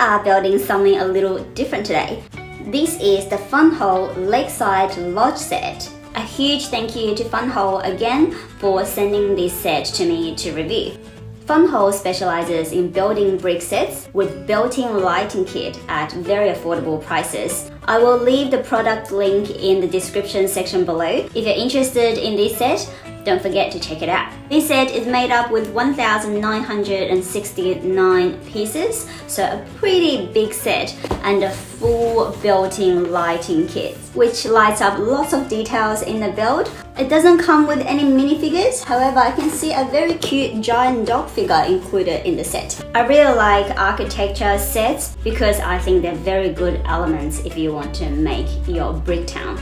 are building something a little different today. This is the funwhole Lakeside Lodge set. A huge thank you to funwhole again for sending this set to me to review. funwhole specializes in building brick sets with built-in lighting kit at very affordable prices. I will leave the product link in the description section below. If you're interested in this set, don't forget to check it out. This set is made up with 1,969 pieces, so a pretty big set and a full built-in lighting kit, which lights up lots of details in the build. It doesn't come with any minifigures, however I can see a very cute giant dog figure included in the set. I really like architecture sets because I think they're very good elements if you want to make your brick town.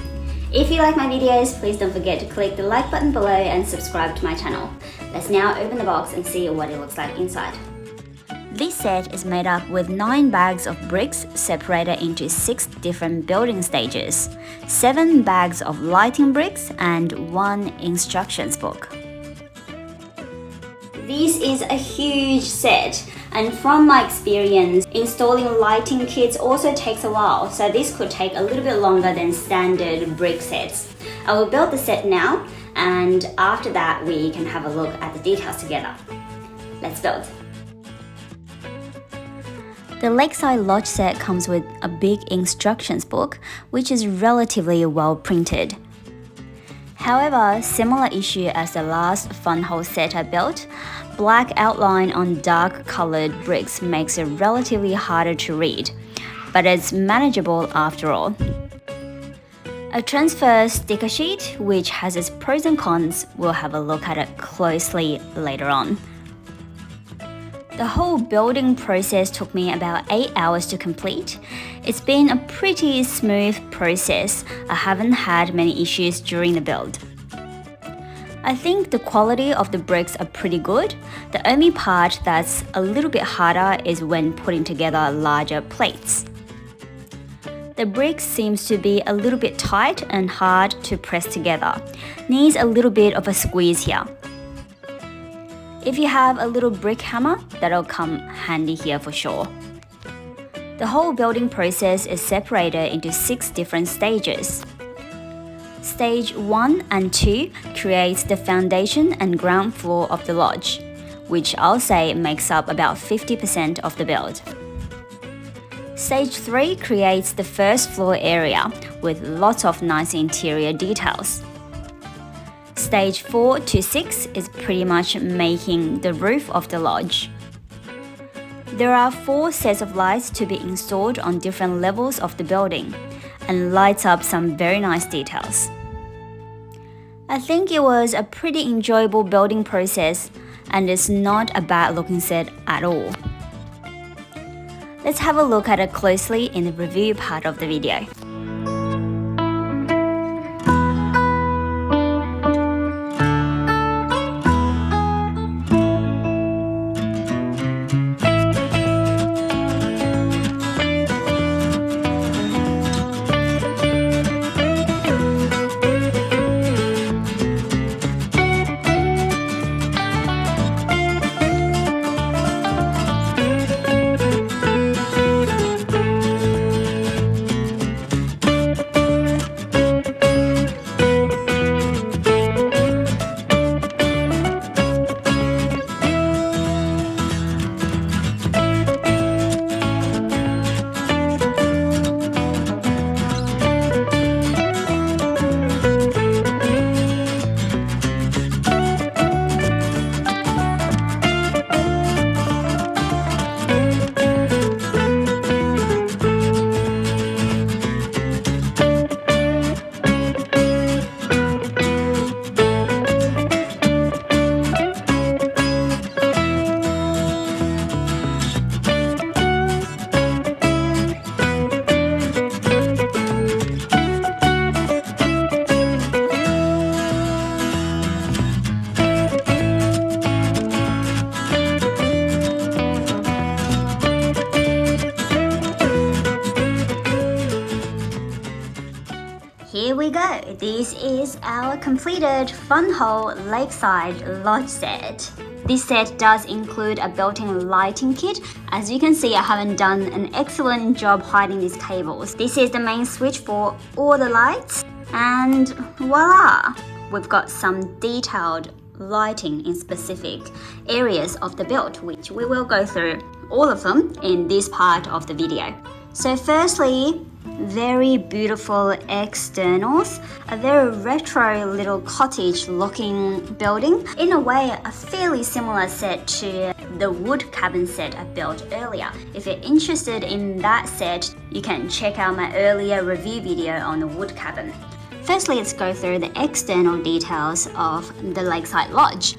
If you like my videos, please don't forget to click the like button below and subscribe to my channel. Let's now open the box and see what it looks like inside. This set is made up with 9 bags of bricks separated into 6 different building stages, 7 bags of lighting bricks, and 1 instructions book. This is a huge set, and from my experience, installing lighting kits also takes a while, so this could take a little bit longer than standard brick sets. I will build the set now, and after that we can have a look at the details together. Let's build. The Lakeside Lodge set comes with a big instructions book, which is relatively well printed. However, similar issue as the last funwhole set I built, black outline on dark colored bricks makes it relatively harder to read, but it's manageable after all. A transfer sticker sheet, which has its pros and cons, we'll have a look at it closely later on. The whole building process took me about 8 hours to complete. It's been a pretty smooth process. I haven't had many issues during the build. I think the quality of the bricks are pretty good. The only part that's a little bit harder is when putting together larger plates. The brick seems to be a little bit tight and hard to press together. Needs a little bit of a squeeze here. If you have a little brick hammer, that'll come handy here for sure. The whole building process is separated into 6 different stages. Stage 1 and 2 creates the foundation and ground floor of the lodge, which I'll say makes up about 50% of the build. Stage 3 creates the first floor area with lots of nice interior details. Stage 4 to 6 is pretty much making the roof of the lodge. There are 4 sets of lights to be installed on different levels of the building and lights up some very nice details. I think it was a pretty enjoyable building process and it's not a bad looking set at all. Let's have a look at it closely in the review part of the video. Here we go. This is our completed funwhole Lakeside Lodge set. This set does include a built-in lighting kit. As you can see, I haven't done an excellent job hiding these cables. This is the main switch for all the lights, and voila! We've got some detailed lighting in specific areas of the build, which we will go through all of them in this part of the video. So firstly, very beautiful externals, a very retro little cottage looking building. In a way, a fairly similar set to the wood cabin set I built earlier. If you're interested in that set, you can check out my earlier review video on the wood cabin. Firstly, let's go through the external details of the Lakeside Lodge.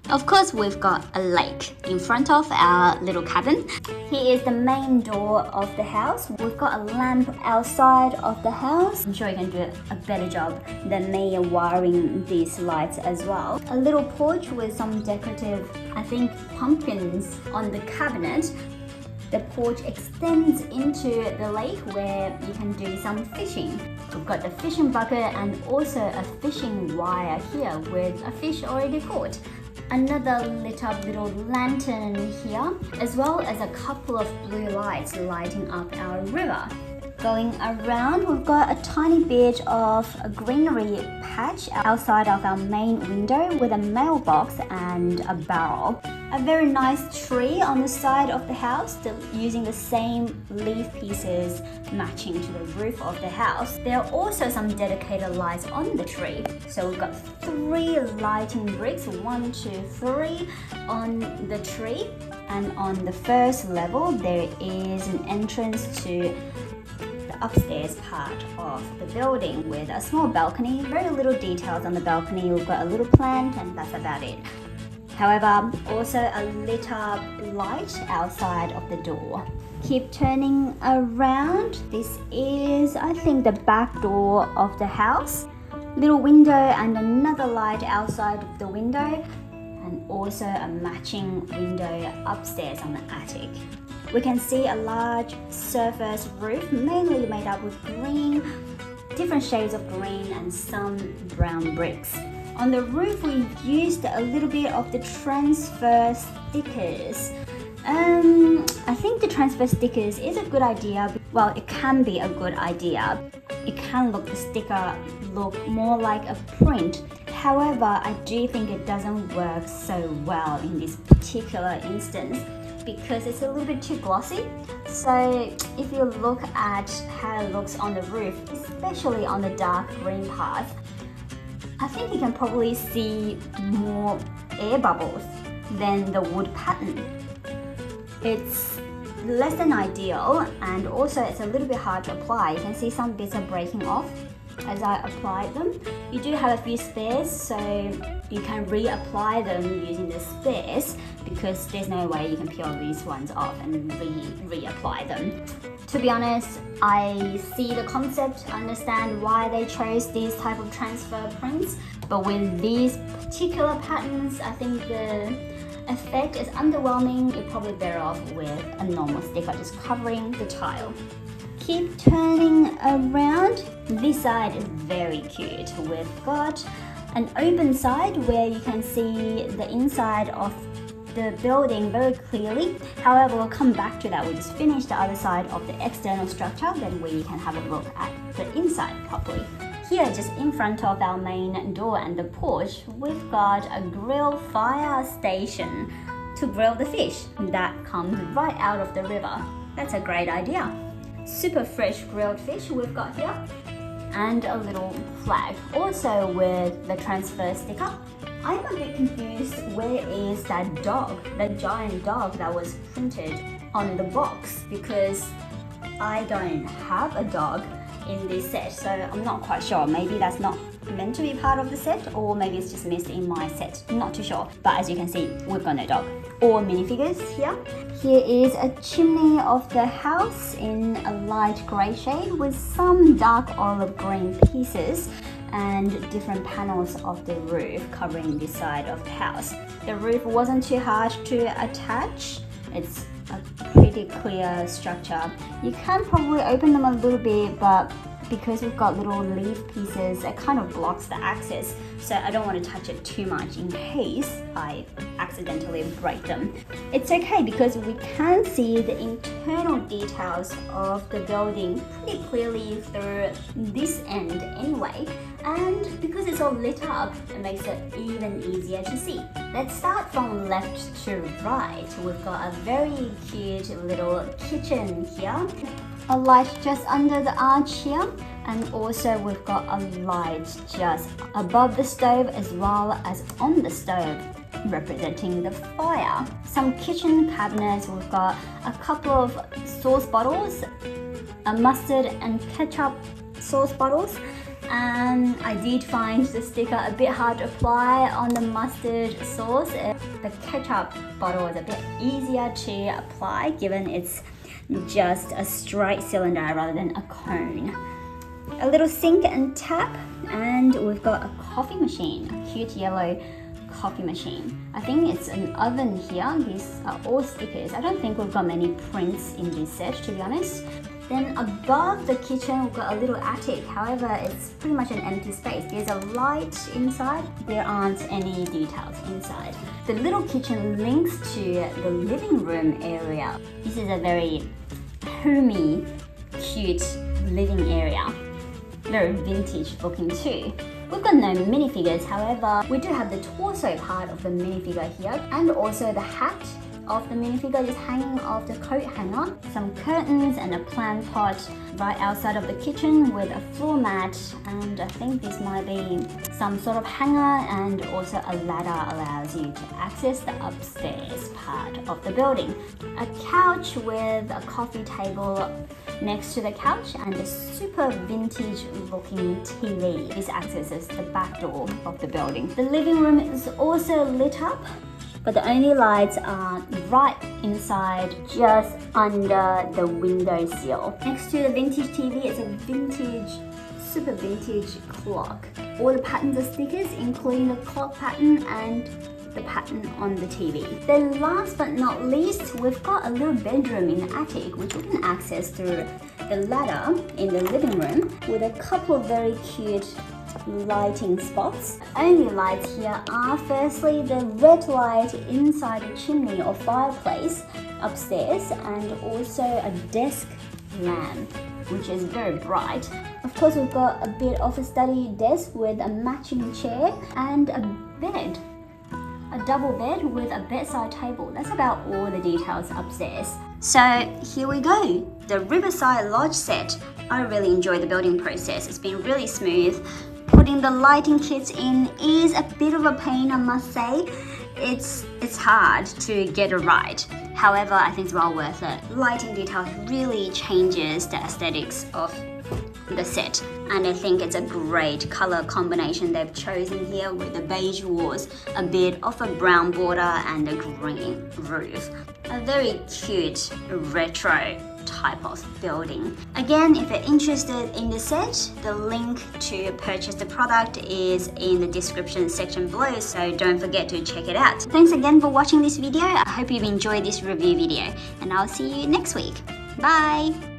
Of course, we've got a lake in front of our little cabin. Here is the main door of the house. We've got a lamp outside of the house. I'm sure you can do a better job than me wiring these lights as well. A little porch with some decorative, I think, pumpkins on the cabinet. The porch extends into the lake where you can do some fishing. We've got the fishing bucket and also a fishing wire here with a fish already caught. Another lit up little lantern here, as well as a couple of blue lights lighting up our river. Going around, we've got a tiny bit of a greenery patch outside of our main window with a mailbox and a barrel. A very nice tree on the side of the house, using the same leaf pieces matching to the roof of the house. There are also some dedicated lights on the tree. So we've got 3 lighting bricks, 1, 2, 3 on the tree. And on the first level, there is an entrance to the upstairs part of the building with a small balcony. Very little details on the balcony. We've got a little plant and that's about it. However, also a lit up light outside of the door. Keep turning around. This is, I think, the back door of the house. Little window and another light outside of the window, and also a matching window upstairs on the attic. We can see a large surface roof, mainly made up with green, different shades of green and some brown bricks. On the roof, we used a little bit of the transfer stickers. I think the transfer stickers is a good idea. Well, it can be a good idea. It can look, the sticker look more like a print. However, I do think it doesn't work so well in this particular instance because it's a little bit too glossy. So if you look at how it looks on the roof, especially on the dark green part, I think you can probably see more air bubbles than the wood pattern. It's less than ideal, and also it's a little bit hard to apply. You can see some bits are breaking off as I applied them. You do have a few spares, so you can reapply them using the spares because there's no way you can peel these ones off and reapply them. To be honest, I see the concept, understand why they chose these type of transfer prints, but with these particular patterns, I think the effect is underwhelming. You're probably better off with a normal sticker just covering the tile. Keep turning around. This side is very cute. We've got an open side where you can see the inside of the building very clearly. However, we'll come back to that. We'll just finish the other side of the external structure, then we can have a look at the inside properly. Here, just in front of our main door and the porch, we've got a grill fire station to grill the fish that comes right out of the river. That's a great idea. Super fresh grilled fish we've got here, and a little flag, also with the transfer sticker. I'm a bit confused, where is that dog, that giant dog that was printed on the box, because I don't have a dog in this set, so I'm not quite sure. Maybe that's not meant to be part of the set, or maybe it's just missed in my set. I'm not too sure, but as you can see, we've got no dog or minifigures here. Here is a chimney of the house in a light grey shade with some dark olive green pieces and different panels of the roof covering this side of the house. The roof wasn't too hard to attach. It's a pretty clear structure. You can probably open them a little bit, but because we've got little leaf pieces, it kind of blocks the access, so I don't want to touch it too much in case I accidentally break them. It's okay because we can see the internal details of the building pretty clearly through this end anyway, and because it's all lit up, it makes it even easier to see. Let's start from left to right. We've got a very cute little kitchen here, a light just under the arch here, and also we've got a light just above the stove as well as on the stove, representing the fire. Some kitchen cabinets, we've got a couple of sauce bottles, a mustard and ketchup sauce bottles, and I did find the sticker a bit hard to apply on the mustard sauce. The ketchup bottle is a bit easier to apply given it's just a straight cylinder rather than a cone. A little sink and tap, and we've got a coffee machine, a cute yellow coffee machine. I think it's an oven here. These are all stickers. I don't think we've got many prints in this set, to be honest. Then above the kitchen we've got a little attic, however it's pretty much an empty space. There's a light inside, there aren't any details inside. The little kitchen links to the living room area. This is a very homey, cute living area. Very vintage looking too. We've got no minifigures, however we do have the torso part of the minifigure here, and also the hat of the minifigure just hanging off the coat hanger. Some curtains and a plant pot right outside of the kitchen with a floor mat, and I think this might be some sort of hanger, and also a ladder allows you to access the upstairs part of the building. A couch with a coffee table next to the couch, and a super vintage looking TV. This accesses the back door of the building. The living room is also lit up, but the only lights are right inside, just under the windowsill. Next to the vintage TV is a vintage, super vintage clock. All the patterns are stickers, including the clock pattern and the pattern on the TV. Then last but not least, we've got a little bedroom in the attic, which we can access through the ladder in the living room with a couple of very cute lighting spots. The only lights here are firstly the red light inside the chimney or fireplace upstairs, and also a desk lamp which is very bright. Of course we've got a bit of a study desk with a matching chair and a bed. A double bed with a bedside table. That's about all the details upstairs. So here we go, the Riverside Lodge set. I really enjoy the building process. It's been really smooth. Putting the lighting kits in is a bit of a pain, I must say. It's hard to get it right. However, I think it's well worth it. Lighting details really changes the aesthetics of the set, and I think it's a great color combination they've chosen here with the beige walls, a bit of a brown border and a green roof. A very cute retro type of building. Again, if you're interested in the set, the link to purchase the product is in the description section below, so don't forget to check it out. Thanks again for watching this video. I hope you've enjoyed this review video, and I'll see you next week. Bye!